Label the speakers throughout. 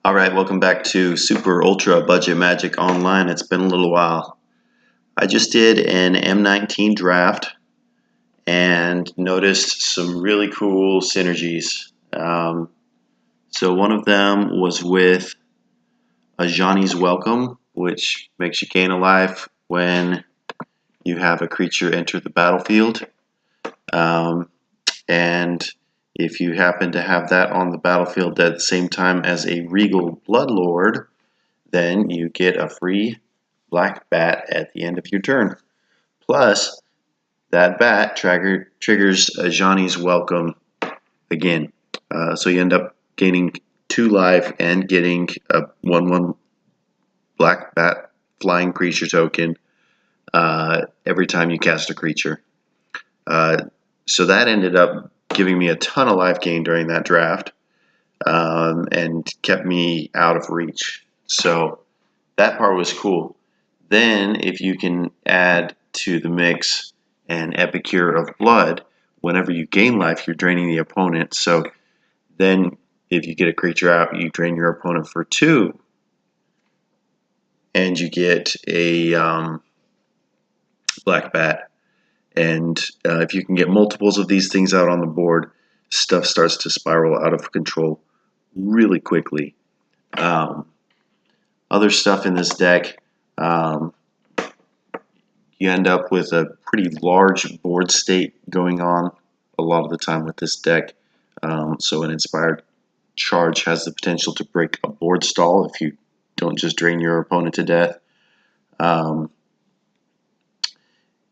Speaker 1: Alright, welcome back to Super Ultra Budget Magic Online. It's been a little while. I just did an M19 draft and noticed some really cool synergies. So one of them was with a Johnny's Welcome, which makes you gain a life when you have a creature enter the battlefield. And if you happen to have that on the battlefield at the same time as a Regal Bloodlord, then you get a free black bat at the end of your turn. Plus, that bat triggers a Johnny's Welcome again. So you end up gaining 2 life and getting a 1/1 black bat flying creature token every time you cast a creature. So that ended up giving me a ton of life gain during that draft and kept me out of reach. So that part was cool. Then if you can add to the mix an Epicure of Blood, whenever you gain life, you're draining the opponent. So then if you get a creature out, you drain your opponent for 2, and you get a black bat. And if you can get multiples of these things out on the board, stuff starts to spiral out of control really quickly. Other stuff in this deck, you end up with a pretty large board state going on a lot of the time with this deck. So an Inspired Charge has the potential to break a board stall if you don't just drain your opponent to death.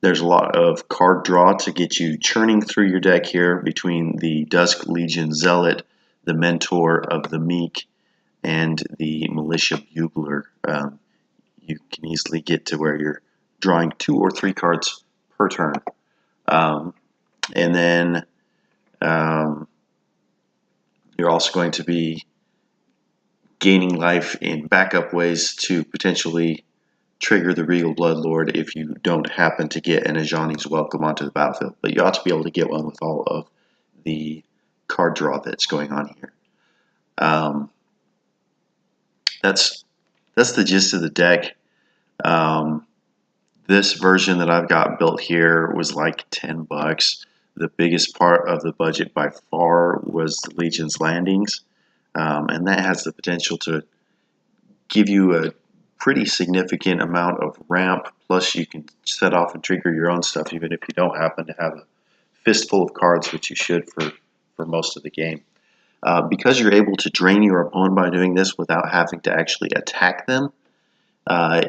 Speaker 1: There's a lot of card draw to get you churning through your deck here between the Dusk Legion Zealot, the Mentor of the Meek, and the Militia Bugler. You can easily get to where you're drawing 2 or 3 cards per turn. And then you're also going to be gaining life in backup ways to potentially trigger the Regal Bloodlord if you don't happen to get an Ajani's Welcome onto the battlefield. But you ought to be able to get one with all of the card draw that's going on here. That's the gist of the deck. This version that I've got built here was like $10. The biggest part of the budget by far was the Legion's Landings, and that has the potential to give you a pretty significant amount of ramp, plus you can set off and trigger your own stuff even if you don't happen to have a fistful of cards, which you should for most of the game. Because you're able to drain your opponent by doing this without having to actually attack them,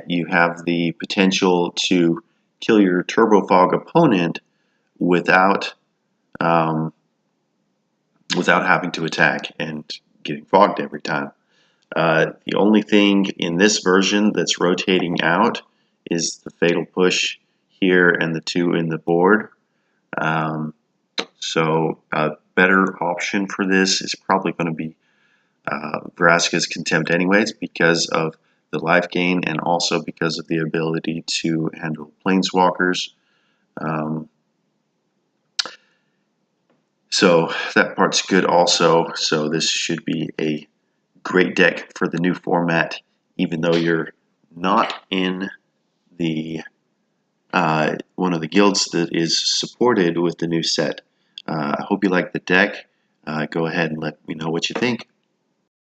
Speaker 1: you have the potential to kill your Turbo Fog opponent without having to attack and getting fogged every time. The only thing in this version that's rotating out is the Fatal Push here and the 2 in the board. So a better option for this is probably going to be Vraska's Contempt anyways, because of the life gain and also because of the ability to handle Planeswalkers. So that part's good also. So this should be a great deck for the new format, even though you're not in the one of the guilds that is supported with the new set. I hope you like the deck. Go ahead and let me know what you think.